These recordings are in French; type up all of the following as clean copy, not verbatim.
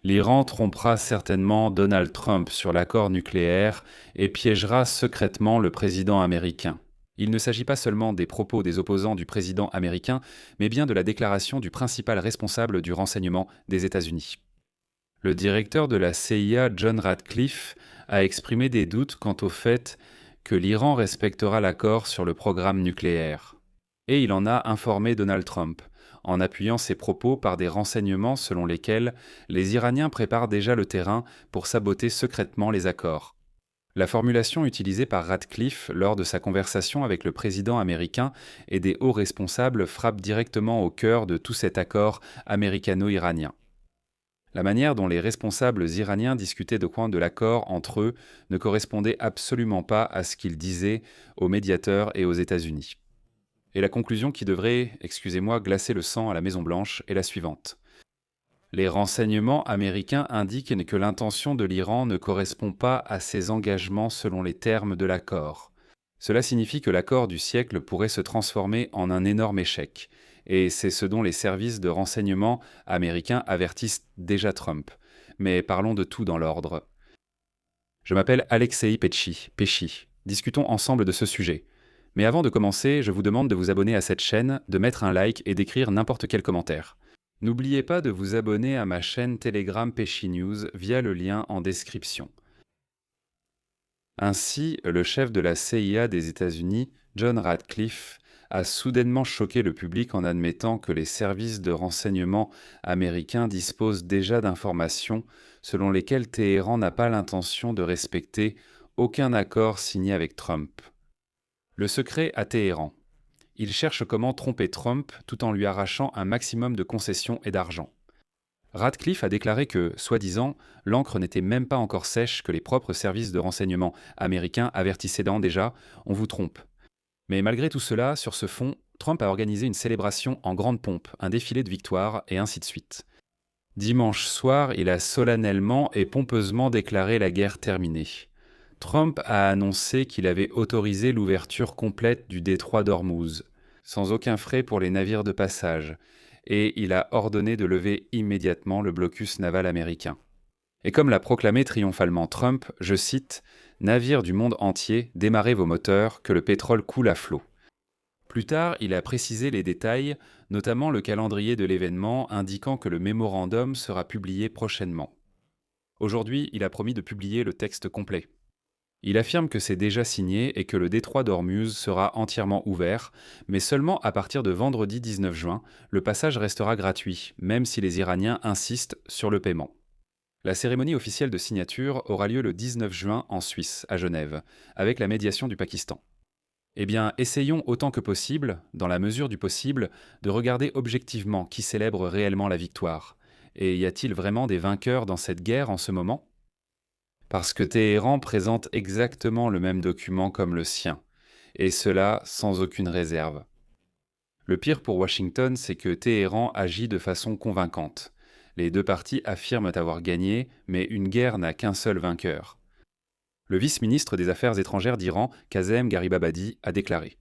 L'Iran trompera certainement Donald Trump sur l'accord nucléaire et piégera secrètement le président américain. Il ne s'agit pas seulement des propos des opposants du président américain, mais bien de la déclaration du principal responsable du renseignement des États-Unis. Le directeur de la CIA, John Ratcliffe, a exprimé des doutes quant au fait que l'Iran respectera l'accord sur le programme nucléaire. Et il en a informé Donald Trump, en appuyant ses propos par des renseignements selon lesquels les Iraniens préparent déjà le terrain pour saboter secrètement les accords. La formulation utilisée par Ratcliffe lors de sa conversation avec le président américain et des hauts responsables frappe directement au cœur de tout cet accord américano-iranien. La manière dont les responsables iraniens discutaient de l'accord entre eux ne correspondait absolument pas à ce qu'ils disaient aux médiateurs et aux États-Unis. Et la conclusion qui devrait, excusez-moi, glacer le sang à la Maison-Blanche est la suivante. Les renseignements américains indiquent que l'intention de l'Iran ne correspond pas à ses engagements selon les termes de l'accord. Cela signifie que l'accord du siècle pourrait se transformer en un énorme échec. Et c'est ce dont les services de renseignement américains avertissent déjà Trump. Mais parlons de tout dans l'ordre. Je m'appelle Alexei Pesci. Discutons ensemble de ce sujet. Mais avant de commencer, je vous demande de vous abonner à cette chaîne, de mettre un like et d'écrire n'importe quel commentaire. N'oubliez pas de vous abonner à ma chaîne Telegram Pesci News via le lien en description. Ainsi, le chef de la CIA des États-Unis, John Ratcliffe, a soudainement choqué le public en admettant que les services de renseignement américains disposent déjà d'informations selon lesquelles Téhéran n'a pas l'intention de respecter aucun accord signé avec Trump. Le secret à Téhéran. Il cherche comment tromper Trump tout en lui arrachant un maximum de concessions et d'argent. Ratcliffe a déclaré que, soi-disant, l'encre n'était même pas encore sèche que les propres services de renseignement américains avertissaient déjà « on vous trompe ». Mais malgré tout cela, sur ce fond, Trump a organisé une célébration en grande pompe, un défilé de victoire, et ainsi de suite. Dimanche soir, il a solennellement et pompeusement déclaré la guerre terminée. Trump a annoncé qu'il avait autorisé l'ouverture complète du détroit d'Ormuz, sans aucun frais pour les navires de passage, et il a ordonné de lever immédiatement le blocus naval américain. Et comme l'a proclamé triomphalement Trump, je cite « Navires du monde entier, démarrez vos moteurs, que le pétrole coule à flot ». Plus tard, il a précisé les détails, notamment le calendrier de l'événement, indiquant que le mémorandum sera publié prochainement. Aujourd'hui, il a promis de publier le texte complet. Il affirme que c'est déjà signé et que le détroit d'Ormuz sera entièrement ouvert, mais seulement à partir de vendredi 19 juin, le passage restera gratuit, même si les Iraniens insistent sur le paiement. La cérémonie officielle de signature aura lieu le 19 juin en Suisse, à Genève, avec la médiation du Pakistan. Eh bien, essayons autant que possible, dans la mesure du possible, de regarder objectivement qui célèbre réellement la victoire. Et y a-t-il vraiment des vainqueurs dans cette guerre en ce moment ? Parce que Téhéran présente exactement le même document comme le sien, et cela sans aucune réserve. Le pire pour Washington, c'est que Téhéran agit de façon convaincante. Les deux parties affirment avoir gagné, mais une guerre n'a qu'un seul vainqueur. Le vice-ministre des Affaires étrangères d'Iran, Kazem Garibabadi, a déclaré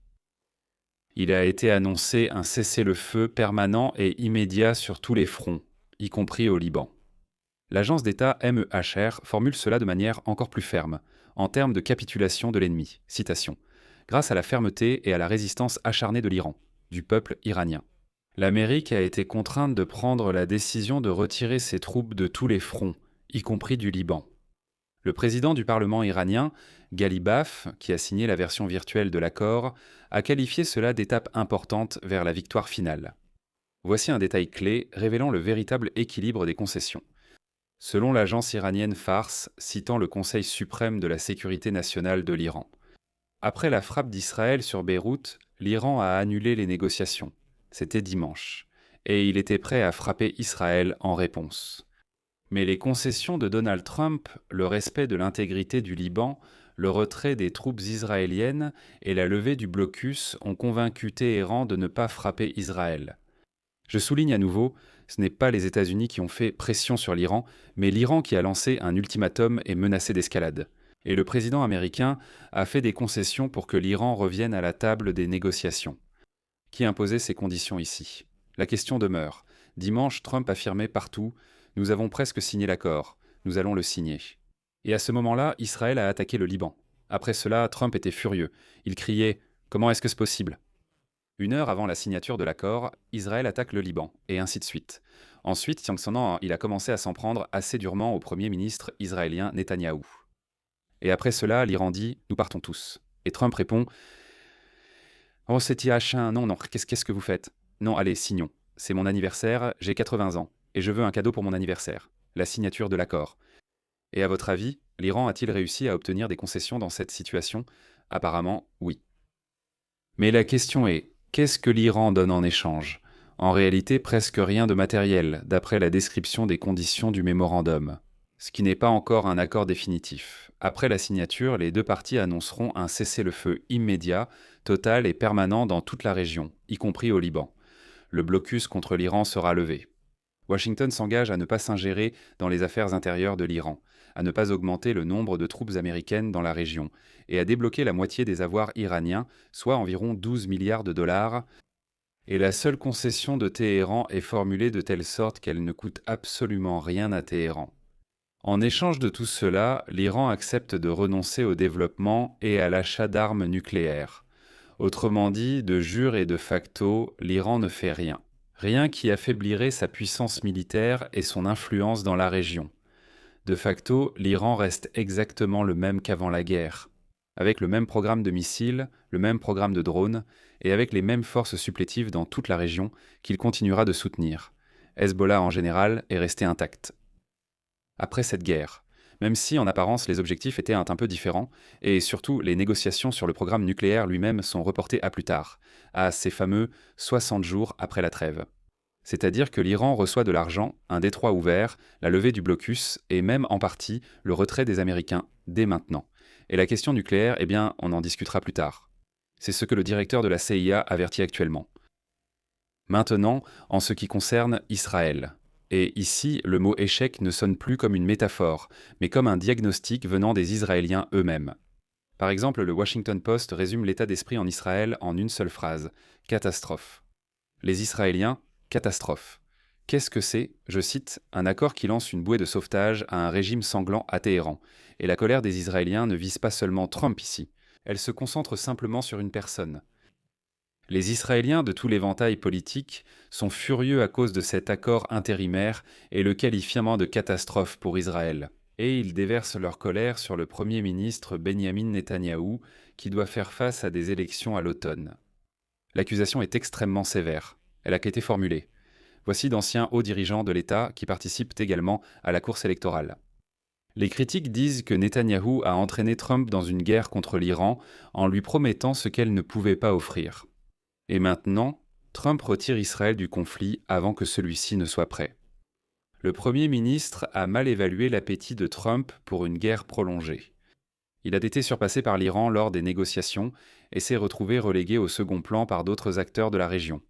« Il a été annoncé un cessez-le-feu permanent et immédiat sur tous les fronts, y compris au Liban. » L'agence d'État MEHR formule cela de manière encore plus ferme, en termes de capitulation de l'ennemi. Citation. Grâce à la fermeté et à la résistance acharnée de l'Iran, du peuple iranien. L'Amérique a été contrainte de prendre la décision de retirer ses troupes de tous les fronts, y compris du Liban. Le président du Parlement iranien, Ghalibaf, qui a signé la version virtuelle de l'accord, a qualifié cela d'étape importante vers la victoire finale. Voici un détail clé révélant le véritable équilibre des concessions. Selon l'agence iranienne Fars, citant le Conseil suprême de la sécurité nationale de l'Iran. Après la frappe d'Israël sur Beyrouth, l'Iran a annulé les négociations. C'était dimanche. Et il était prêt à frapper Israël en réponse. Mais les concessions de Donald Trump, le respect de l'intégrité du Liban, le retrait des troupes israéliennes et la levée du blocus ont convaincu Téhéran de ne pas frapper Israël. Je souligne à nouveau, ce n'est pas les États-Unis qui ont fait pression sur l'Iran, mais l'Iran qui a lancé un ultimatum et menacé d'escalade. Et le président américain a fait des concessions pour que l'Iran revienne à la table des négociations. Qui imposait ces conditions ici ? La question demeure. Dimanche, Trump affirmait partout Nous avons presque signé l'accord. Nous allons le signer. Et à ce moment-là, Israël a attaqué le Liban. Après cela, Trump était furieux. Il criait « Comment est-ce que c'est possible ?» 1 heure avant la signature de l'accord, Israël attaque le Liban, et ainsi de suite. Ensuite, Yang Son, il a commencé à s'en prendre assez durement au Premier ministre israélien Netanyahou. Et après cela, l'Iran dit « Nous partons tous ». Et Trump répond « Oh, c'est Yachin, non, qu'est-ce que vous faites ? Non, allez, signons. C'est mon anniversaire, j'ai 80 ans, et je veux un cadeau pour mon anniversaire. La signature de l'accord. » Et à votre avis, l'Iran a-t-il réussi à obtenir des concessions dans cette situation ? Apparemment, oui. Mais la question est, qu'est-ce que l'Iran donne en échange ? En réalité, presque rien de matériel, d'après la description des conditions du mémorandum. Ce qui n'est pas encore un accord définitif. Après la signature, les 2 parties annonceront un cessez-le-feu immédiat, total et permanent dans toute la région, y compris au Liban. Le blocus contre l'Iran sera levé. Washington s'engage à ne pas s'ingérer dans les affaires intérieures de l'Iran, à ne pas augmenter le nombre de troupes américaines dans la région, et à débloquer la moitié des avoirs iraniens, soit environ 12 milliards de dollars. Et la seule concession de Téhéran est formulée de telle sorte qu'elle ne coûte absolument rien à Téhéran. En échange de tout cela, l'Iran accepte de renoncer au développement et à l'achat d'armes nucléaires. Autrement dit, de jure et de facto, l'Iran ne fait rien. Rien qui affaiblirait sa puissance militaire et son influence dans la région. De facto, l'Iran reste exactement le même qu'avant la guerre, avec le même programme de missiles, le même programme de drones, et avec les mêmes forces supplétives dans toute la région qu'il continuera de soutenir. Hezbollah en général est resté intact. Après cette guerre, même si en apparence les objectifs étaient un peu différents, et surtout les négociations sur le programme nucléaire lui-même sont reportées à plus tard, à ces fameux 60 jours après la trêve. C'est-à-dire que l'Iran reçoit de l'argent, un détroit ouvert, la levée du blocus et même en partie le retrait des Américains dès maintenant. Et la question nucléaire, eh bien, on en discutera plus tard. C'est ce que le directeur de la CIA avertit actuellement. Maintenant, en ce qui concerne Israël. Et ici, le mot échec ne sonne plus comme une métaphore, mais comme un diagnostic venant des Israéliens eux-mêmes. Par exemple, le Washington Post résume l'état d'esprit en Israël en une seule phrase : catastrophe. Les Israéliens, catastrophe. Qu'est-ce que c'est ? Je cite, un accord qui lance une bouée de sauvetage à un régime sanglant à Téhéran. Et la colère des Israéliens ne vise pas seulement Trump ici. Elle se concentre simplement sur une personne. Les Israéliens de tout l'éventail politique sont furieux à cause de cet accord intérimaire et le qualifient de catastrophe pour Israël. Et ils déversent leur colère sur le Premier ministre Benyamin Netanyahou, qui doit faire face à des élections à l'automne. L'accusation est extrêmement sévère. Elle a été formulée. Voici d'anciens hauts dirigeants de l'État qui participent également à la course électorale. Les critiques disent que Netanyahou a entraîné Trump dans une guerre contre l'Iran en lui promettant ce qu'elle ne pouvait pas offrir. Et maintenant, Trump retire Israël du conflit avant que celui-ci ne soit prêt. Le Premier ministre a mal évalué l'appétit de Trump pour une guerre prolongée. Il a été surpassé par l'Iran lors des négociations et s'est retrouvé relégué au second plan par d'autres acteurs de la région.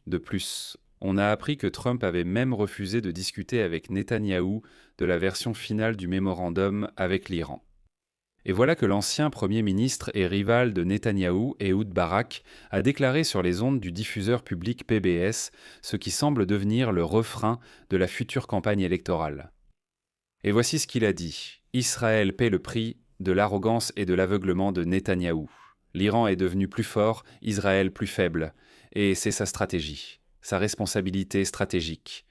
De plus, on a appris que Trump avait même refusé de discuter avec Netanyahou de la version finale du mémorandum avec l'Iran. Et voilà que l'ancien Premier ministre et rival de Netanyahou, Ehud Barak, a déclaré sur les ondes du diffuseur public PBS ce qui semble devenir le refrain de la future campagne électorale. Et voici ce qu'il a dit. Israël paie le prix de l'arrogance et de l'aveuglement de Netanyahou. L'Iran est devenu plus fort, Israël plus faible. Et c'est sa stratégie, sa responsabilité stratégique.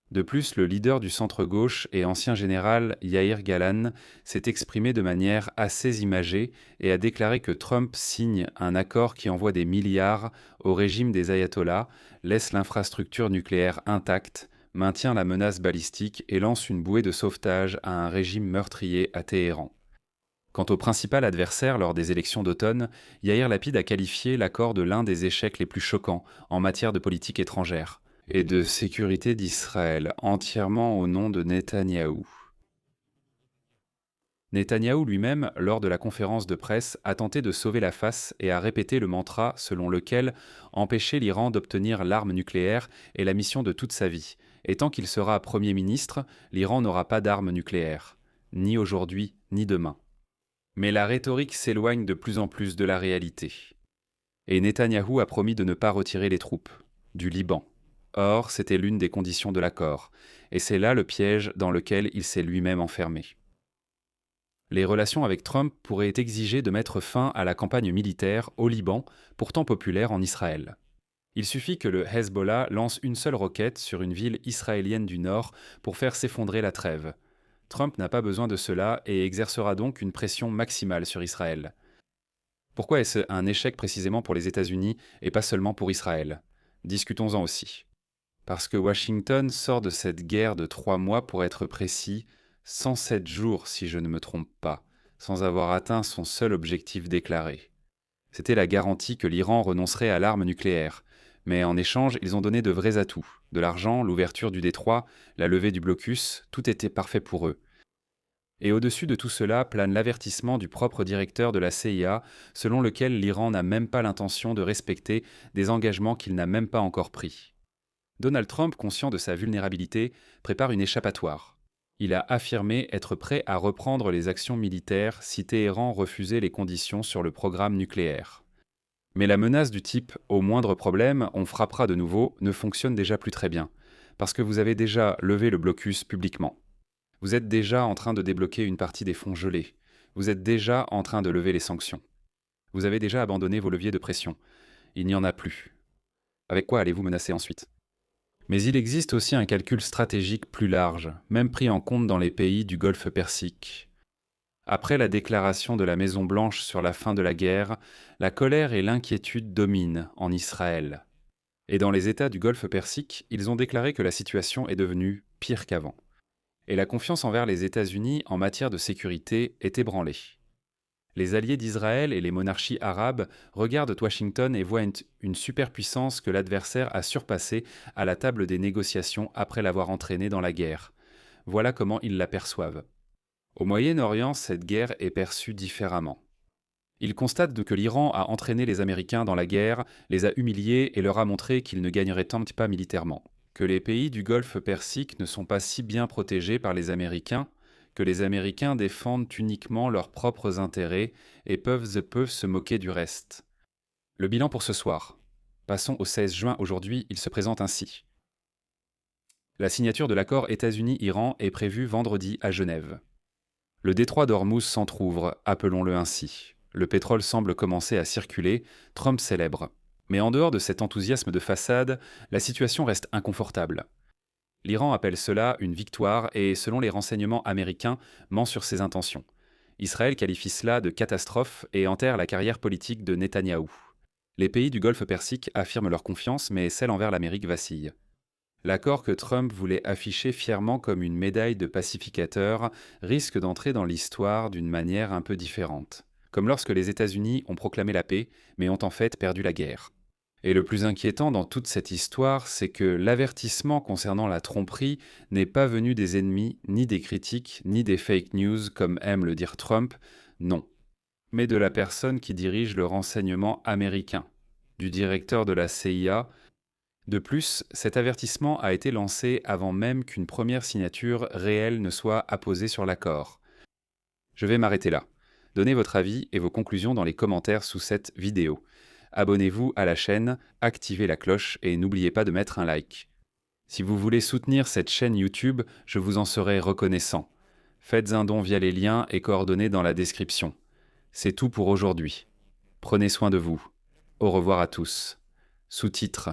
De plus, le leader du centre-gauche et ancien général Yair Galan s'est exprimé de manière assez imagée et a déclaré que Trump signe un accord qui envoie des milliards au régime des ayatollahs, laisse l'infrastructure nucléaire intacte, maintient la menace balistique et lance une bouée de sauvetage à un régime meurtrier à Téhéran. Quant au principal adversaire lors des élections d'automne, Yair Lapid a qualifié l'accord de l'un des échecs les plus choquants en matière de politique étrangère et de sécurité d'Israël, entièrement au nom de Netanyahou. Netanyahou lui-même, lors de la conférence de presse, a tenté de sauver la face et a répété le mantra selon lequel empêcher l'Iran d'obtenir l'arme nucléaire est la mission de toute sa vie, et tant qu'il sera Premier ministre, l'Iran n'aura pas d'arme nucléaire, ni aujourd'hui, ni demain. Mais la rhétorique s'éloigne de plus en plus de la réalité. Et Netanyahou a promis de ne pas retirer les troupes du Liban. Or, c'était l'une des conditions de l'accord, et c'est là le piège dans lequel il s'est lui-même enfermé. Les relations avec Trump pourraient exiger de mettre fin à la campagne militaire au Liban, pourtant populaire en Israël. Il suffit que le Hezbollah lance une seule roquette sur une ville israélienne du Nord pour faire s'effondrer la trêve. Trump n'a pas besoin de cela et exercera donc une pression maximale sur Israël. Pourquoi est-ce un échec précisément pour les États-Unis et pas seulement pour Israël? Discutons-en aussi. Parce que Washington sort de cette guerre de 3 mois, pour être précis, 107 jours si je ne me trompe pas, sans avoir atteint son seul objectif déclaré. C'était la garantie que l'Iran renoncerait à l'arme nucléaire. Mais en échange, ils ont donné de vrais atouts. De l'argent, l'ouverture du détroit, la levée du blocus, tout était parfait pour eux. Et au-dessus de tout cela plane l'avertissement du propre directeur de la CIA, selon lequel l'Iran n'a même pas l'intention de respecter des engagements qu'il n'a même pas encore pris. Donald Trump, conscient de sa vulnérabilité, prépare une échappatoire. Il a affirmé être prêt à reprendre les actions militaires si Téhéran refusait les conditions sur le programme nucléaire. Mais la menace du type « au moindre problème, on frappera de nouveau » ne fonctionne déjà plus très bien, parce que vous avez déjà levé le blocus publiquement. Vous êtes déjà en train de débloquer une partie des fonds gelés. Vous êtes déjà en train de lever les sanctions. Vous avez déjà abandonné vos leviers de pression. Il n'y en a plus. Avec quoi allez-vous menacer ensuite? Mais il existe aussi un calcul stratégique plus large, même pris en compte dans les pays du Golfe Persique. Après la déclaration de la Maison-Blanche sur la fin de la guerre, la colère et l'inquiétude dominent en Israël. Et dans les États du Golfe Persique, ils ont déclaré que la situation est devenue pire qu'avant. Et la confiance envers les États-Unis en matière de sécurité est ébranlée. Les alliés d'Israël et les monarchies arabes regardent Washington et voient une superpuissance que l'adversaire a surpassée à la table des négociations après l'avoir entraîné dans la guerre. Voilà comment ils l'aperçoivent. Au Moyen-Orient, cette guerre est perçue différemment. Ils constatent que l'Iran a entraîné les Américains dans la guerre, les a humiliés et leur a montré qu'ils ne gagneraient tant pas militairement. Que les pays du Golfe Persique ne sont pas si bien protégés par les Américains, que les Américains défendent uniquement leurs propres intérêts et peuvent se moquer du reste. Le bilan pour ce soir. Passons au 16 juin. Aujourd'hui, il se présente ainsi. La signature de l'accord États-Unis-Iran est prévue vendredi à Genève. Le détroit d'Ormuz s'entrouvre, appelons-le ainsi. Le pétrole semble commencer à circuler, Trump célèbre. Mais en dehors de cet enthousiasme de façade, la situation reste inconfortable. L'Iran appelle cela une victoire et, selon les renseignements américains, ment sur ses intentions. Israël qualifie cela de catastrophe et enterre la carrière politique de Netanyahou. Les pays du Golfe Persique affirment leur confiance, mais celle envers l'Amérique vacille. L'accord que Trump voulait afficher fièrement comme une médaille de pacificateur risque d'entrer dans l'histoire d'une manière un peu différente. Comme lorsque les États-Unis ont proclamé la paix, mais ont en fait perdu la guerre. Et le plus inquiétant dans toute cette histoire, c'est que l'avertissement concernant la tromperie n'est pas venu des ennemis, ni des critiques, ni des fake news, comme aime le dire Trump, non. Mais de la personne qui dirige le renseignement américain, du directeur de la CIA. De plus, cet avertissement a été lancé avant même qu'une première signature réelle ne soit apposée sur l'accord. Je vais m'arrêter là. Donnez votre avis et vos conclusions dans les commentaires sous cette vidéo. Abonnez-vous à la chaîne, activez la cloche et n'oubliez pas de mettre un like. Si vous voulez soutenir cette chaîne YouTube, je vous en serai reconnaissant. Faites un don via les liens et coordonnées dans la description. C'est tout pour aujourd'hui. Prenez soin de vous. Au revoir à tous. Sous-titres.